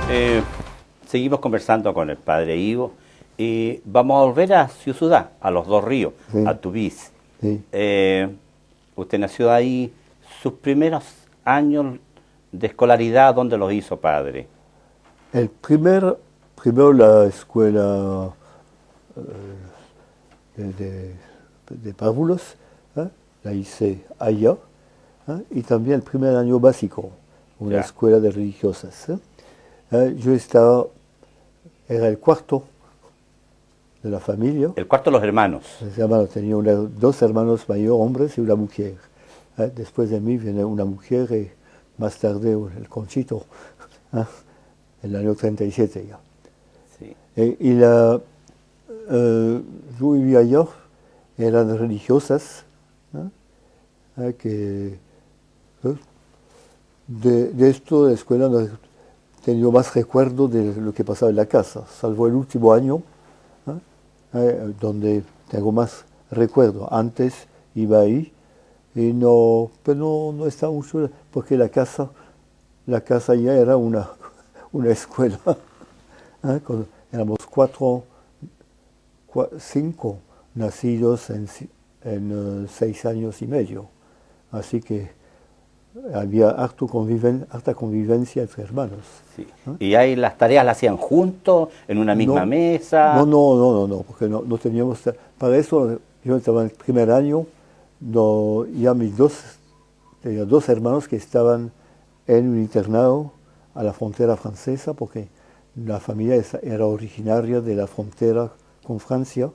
Eh, Seguimos conversando con el padre Ivo y vamos a volver a Ciudad, a los dos ríos, Sí, a Tubiz. sí. Usted nació ahí, sus primeros años de escolaridad, ¿dónde los hizo, padre? Primero la escuela de párvulos, ¿eh? La hice allá, y también el primer año básico, una Ya. escuela de religiosas. Yo era el cuarto de la familia. El cuarto de los hermanos. Mis hermanos, tenía dos hermanos mayores, hombres, y una mujer. Después de mí viene una mujer y más tarde el Conchito, ¿eh? El año 37 ya. Sí. Yo vivía allá, eran religiosas, que de esto de la escuela no he tenido más recuerdo de lo que pasaba en la casa, salvo el último año, donde tengo más recuerdo. Antes iba ahí y no estaba mucho, porque la casa ya era una escuela. Éramos cinco nacidos en 6 años y medio. Así que había harta convivencia entre hermanos. Sí. ¿Y ahí las tareas las hacían juntos, en una misma No, no, mesa? no, no, no, no, porque no teníamos. Para eso yo estaba en el primer año, ya tenía dos hermanos que estaban en un internado a la frontera francesa, porque la familia era originaria de la frontera con Francia,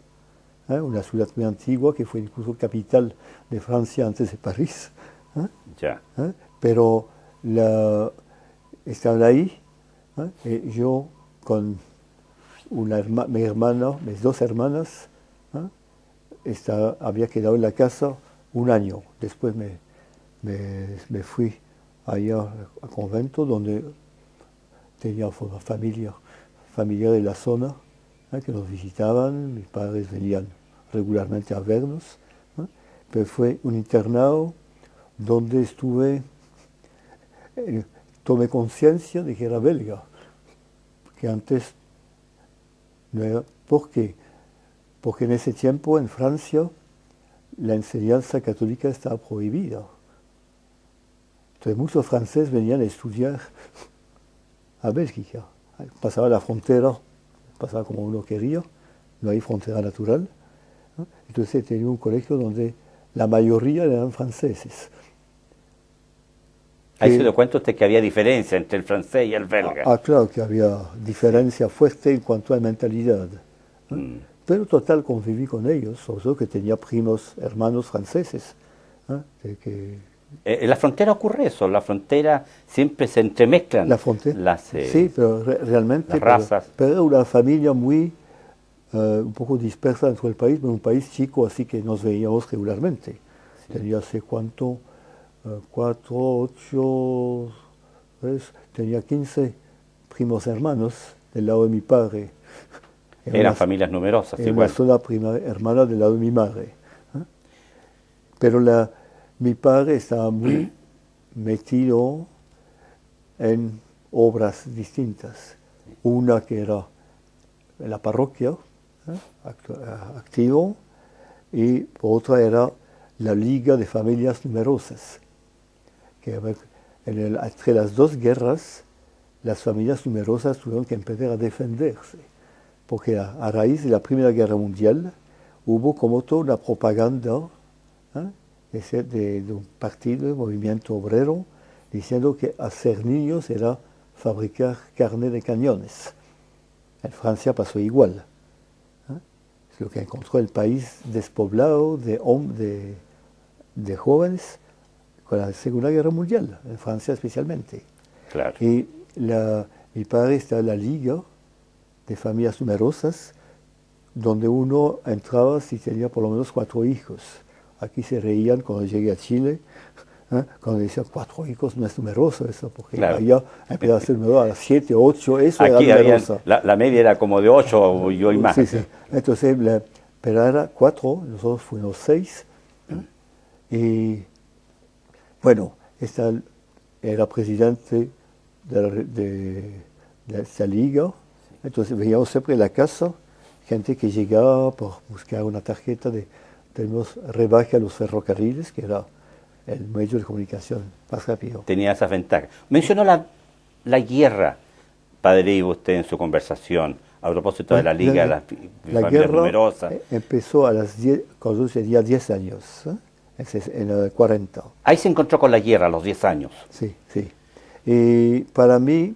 una ciudad muy antigua que fue incluso capital de Francia antes de París. ¿eh? Ya. Pero estaban ahí, y yo con mis dos hermanas, había quedado en la casa un año. Después me fui allá al convento, donde tenía una familia de la zona, que nos visitaban. Mis padres venían regularmente a vernos, pero fue un internado donde tomé conciencia de que era belga, que antes no era. ¿Por qué? Porque en ese tiempo en Francia la enseñanza católica estaba prohibida. Entonces muchos franceses venían a estudiar a Bélgica. Pasaba la frontera, pasaba como uno quería, no hay frontera natural. Entonces tenía un colegio donde la mayoría eran franceses. Ahí se dio cuenta usted que había diferencia entre el francés y el belga. Claro que había diferencia fuerte en cuanto a mentalidad. Mm. Pero total conviví con ellos, sobre todo que tenía primos hermanos franceses. En la frontera ocurre eso, en la frontera siempre se entremezclan La frontera, las, sí, pero realmente, las razas. pero era una familia un poco dispersa dentro del país, pero un país chico, así que nos veíamos regularmente. Sí. Tenía hace cuánto, 4, 8, tenía 15 primos hermanos del lado de mi padre. Eran familias numerosas Una igual. sola prima hermana del lado de mi madre. Pero mi padre estaba muy metido en obras distintas. Una que era en la parroquia, activo, y otra era la Liga de Familias Numerosas, que entre las dos guerras las familias numerosas tuvieron que empezar a defenderse, porque a raíz de la Primera Guerra Mundial hubo como toda una propaganda, de un partido, de movimiento obrero, diciendo que hacer niños era fabricar carne de cañones. En Francia pasó igual. Es lo que encontró el país despoblado de jóvenes con la Segunda Guerra Mundial, en Francia especialmente. Claro. Y mi padre está en la Liga de Familias Numerosas, donde uno entraba si tenía por lo menos 4 hijos. Aquí se reían cuando llegué a Chile, cuando decían 4 hijos no es numeroso eso, porque Claro. allá empezaba a ser numeroso a 7, 8, eso Aquí era habían, numeroso. la media era como de 8 y hoy más. Sí, sí. Entonces, pero era 4, nosotros fuimos 6. Y bueno, era presidente de esa liga. Entonces veíamos siempre en la casa gente que llegaba por buscar una tarjeta de tenemos rebaje a los ferrocarriles, que era el medio de comunicación más rápido. Tenía esas ventajas. Mencionó la guerra, padre Ivo, usted en su conversación, a propósito de la Liga de las La Familias guerra Numerosas. empezó a las 10, cuando yo tenía 10 años, en el 40. Ahí se encontró con la guerra a los 10 años. Sí, sí. Y para mí,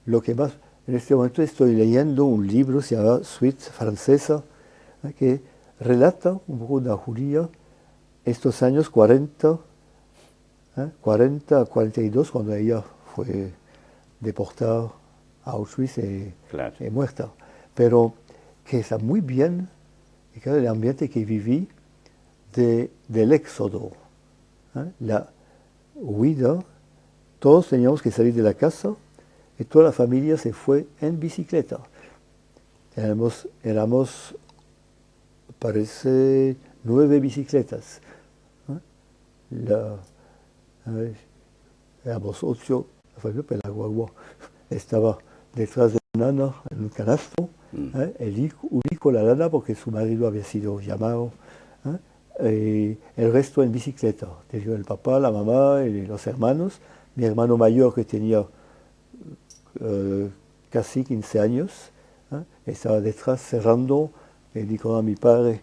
lo que más, en este momento estoy leyendo un libro, se llama Suite francesa, que relata un poco una judía estos años 40, 40 a 42, cuando ella fue deportada a Auschwitz Claro. y muerta. Pero que está muy bien, y claro, el ambiente que viví del éxodo, la huida. Todos teníamos que salir de la casa y toda la familia se fue en bicicleta. Éramos parece 9 bicicletas. Éramos 8, pero la guagua estaba detrás de la nana en un canasto. El hijo la lana porque su marido había sido llamado. El resto en bicicleta. Tenía el papá, la mamá y los hermanos. Mi hermano mayor, que tenía casi 15 años, estaba detrás cerrando. Le dijo a mi padre,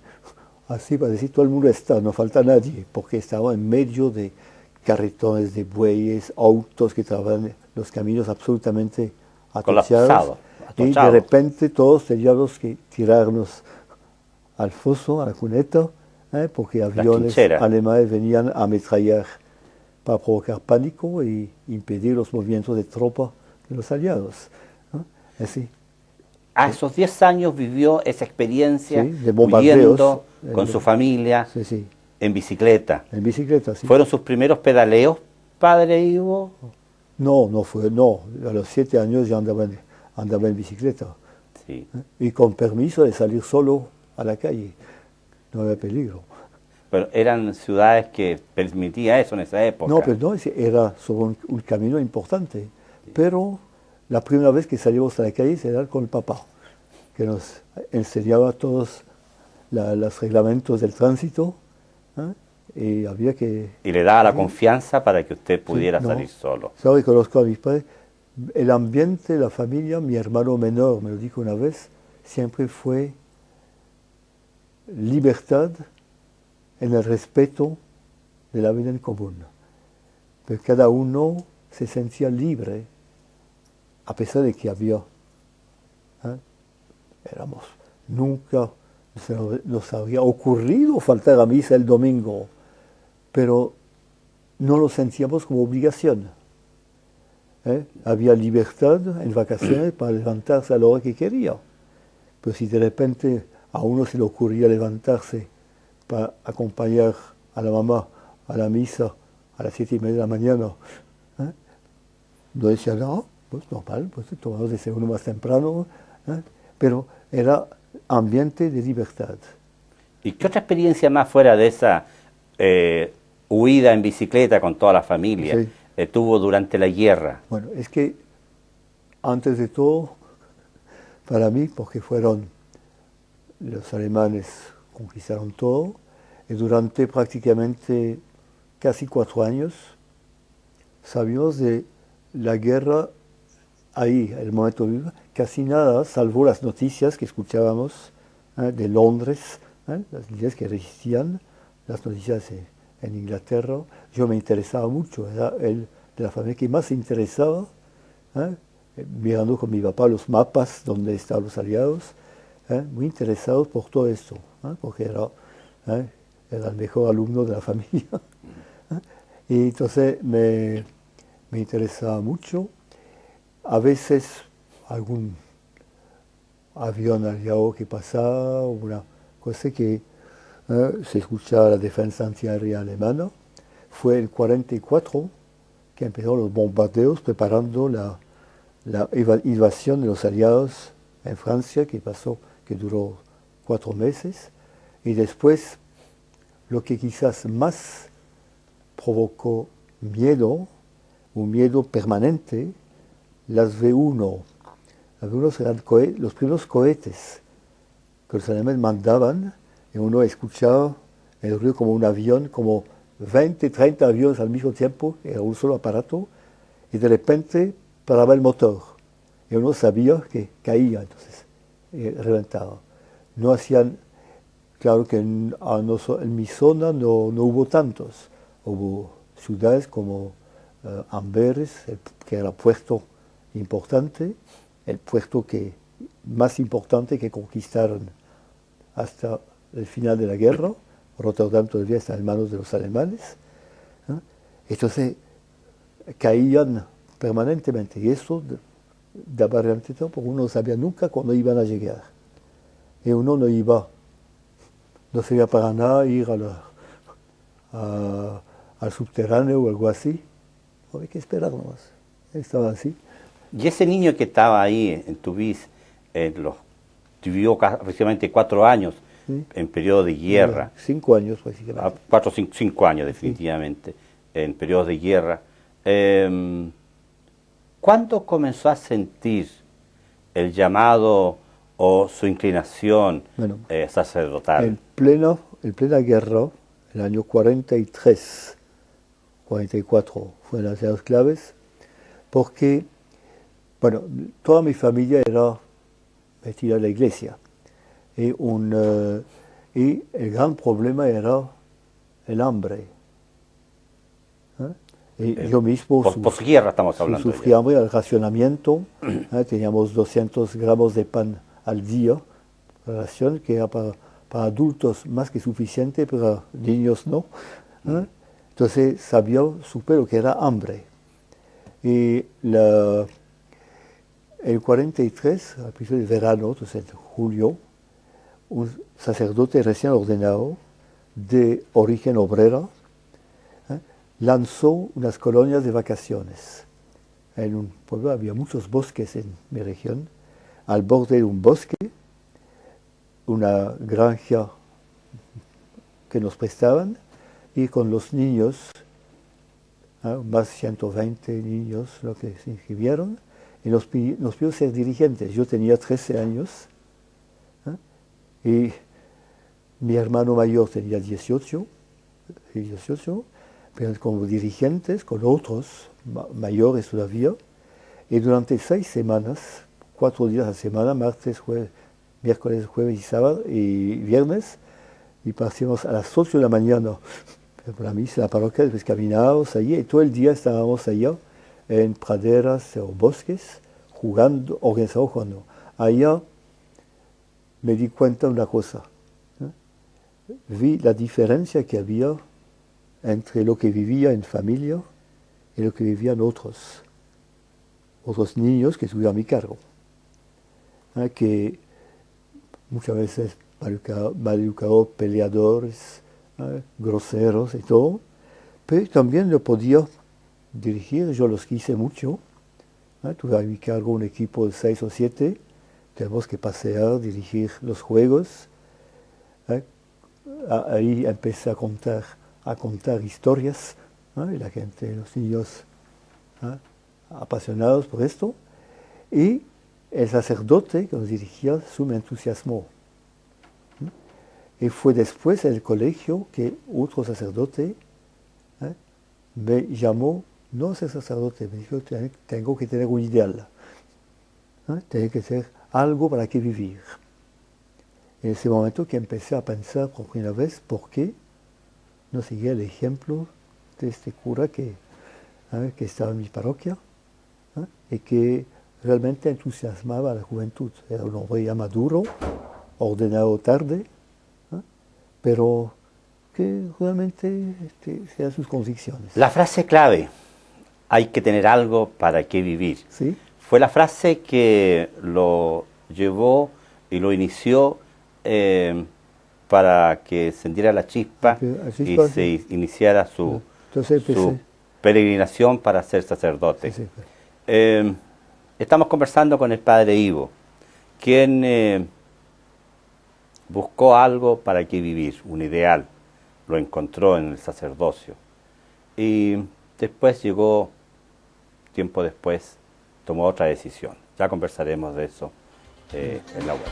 así para decir, todo el mundo está, no falta nadie, porque estaba en medio de carretones de bueyes, autos que trabajaban los caminos absolutamente atochados. Y de repente todos teníamos que tirarnos al foso, a la cuneta, porque aviones alemanes venían a ametrallar para provocar pánico y impedir los movimientos de tropa de los aliados. Así. A esos 10 años vivió esa experiencia, sí, de bombardeos, huyendo con su familia, sí. en bicicleta. En bicicleta, sí. ¿Fueron sus primeros pedaleos, padre Ivo? No, a los 7 años ya andaba en bicicleta. Sí. Y con permiso de salir solo a la calle, no había peligro. Pero eran ciudades que permitía eso en esa época. No, pero no, era sobre un camino importante. Sí. Pero la primera vez que salimos a la calle era con el papá, que nos enseñaba todos los reglamentos del tránsito, y había que... Y le daba la confianza para que usted pudiera salir solo. Yo reconozco a mis padres, el ambiente, la familia, mi hermano menor me lo dijo una vez, siempre fue libertad en el respeto de la vida en común. Pero cada uno se sentía libre, a pesar de que había, nunca nos había ocurrido faltar a misa el domingo, pero no lo sentíamos como obligación. Había libertad en vacaciones para levantarse a la hora que quería. Pero si de repente a uno se le ocurría levantarse para acompañar a la mamá a la misa a las 7:30 de la mañana, no decía, no, pues normal, pues tomamos desayuno más temprano, pero era ambiente de libertad. ¿Y qué otra experiencia más fuera de esa huida en bicicleta con toda la familia tuvo durante la guerra? Bueno, es que antes de todo, para mí, porque fueron los alemanes conquistaron todo, y durante prácticamente casi 4 años sabíamos de la guerra ahí, el momento vivo, casi nada, salvo las noticias que escuchábamos de Londres, las noticias que resistían, las noticias en Inglaterra. Yo me interesaba mucho, era el de la familia que más se interesaba, mirando con mi papá los mapas donde estaban los aliados, muy interesados por todo esto, porque era el mejor alumno de la familia. Y entonces me interesaba mucho. A veces algún avión aliado que pasaba, una cosa que se escuchaba la defensa antiaérea alemana. Fue el 44 que empezaron los bombardeos preparando la invasión de los aliados en Francia, que duró 4 meses. Y después, lo que quizás más provocó miedo, un miedo permanente, las V1 Algunos eran los primeros cohetes que los alemanes mandaban, y uno escuchaba el ruido como un avión, como 20, 30 aviones al mismo tiempo, era un solo aparato, y de repente paraba el motor, y uno sabía que caía, entonces reventaba. No hacían, claro que en mi zona no hubo tantos, hubo ciudades como Amberes, que era puerto importante, el puerto más importante que conquistaron hasta el final de la guerra. Rotterdam todavía está en manos de los alemanes. Entonces caían permanentemente, y eso daba realmente tiempo, porque uno no sabía nunca cuándo iban a llegar. Y uno no sabía para nada ir al subterráneo o algo así. Había que esperar nomás. Estaba así. Y ese niño que estaba ahí en Tubize, vivió aproximadamente 4 años, ¿sí? En periodo de guerra. 5 años, básicamente. 4 o 5 años, definitivamente, sí. En periodos de guerra. ¿Cuándo comenzó a sentir el llamado o su inclinación sacerdotal? En plena guerra, el año 43, 44, fueron las edades claves, porque, bueno, toda mi familia era metida en la iglesia. Y el gran problema era el hambre. Y yo mismo posguerra estamos hablando. Sufría hambre, el racionamiento. Teníamos 200 gramos de pan al día, ración que era para adultos más que suficiente, pero niños no. Entonces supe lo que era hambre. Y el 43, al principio del verano, entonces en julio, un sacerdote recién ordenado de origen obrero lanzó unas colonias de vacaciones. En un pueblo había muchos bosques en mi región. Al borde de un bosque, una granja que nos prestaban, y con los niños, más 120 niños lo que se inscribieron, y nos pidió ser dirigentes. Yo tenía 13 años, y mi hermano mayor tenía 18, pero como dirigentes con otros mayores todavía, y durante 6 semanas, 4 días a la semana, martes, miércoles, jueves y sábado y viernes, y partíamos a las 8 de la mañana por la misa, la parroquia, después caminábamos allí, y todo el día estábamos allá en praderas o bosques, jugando. Allá me di cuenta de una cosa. Vi la diferencia que había entre lo que vivía en familia y lo que vivían otros niños que estuvieron a mi cargo, que muchas veces maleducados, peleadores, groseros y todo, pero también lo podía dirigir. Yo los quise mucho. Tuve a mi cargo un equipo de 6 o 7, tenemos que pasear, dirigir los juegos. Ahí empecé a contar historias, y la gente, los niños apasionados por esto, y el sacerdote que nos dirigía me entusiasmó. Y fue después en el colegio que otro sacerdote me llamó, no a ser sacerdote, me dijo: tengo que tener un ideal, tengo que ser algo para que vivir. En ese momento que empecé a pensar por primera vez por qué no seguía el ejemplo de este cura que estaba en mi parroquia, y que realmente entusiasmaba a la juventud. Era un hombre ya maduro, ordenado tarde, pero que realmente sean sus convicciones. La frase clave, hay que tener algo para qué vivir, ¿sí? Fue la frase que lo llevó y lo inició para que encendiera la chispa y se iniciara su peregrinación para ser sacerdote. Sí. Estamos conversando con el padre Ivo, quien buscó algo para qué vivir, un ideal, lo encontró en el sacerdocio. Y después llegó, tiempo después, tomó otra decisión. Ya conversaremos de eso en la vuelta.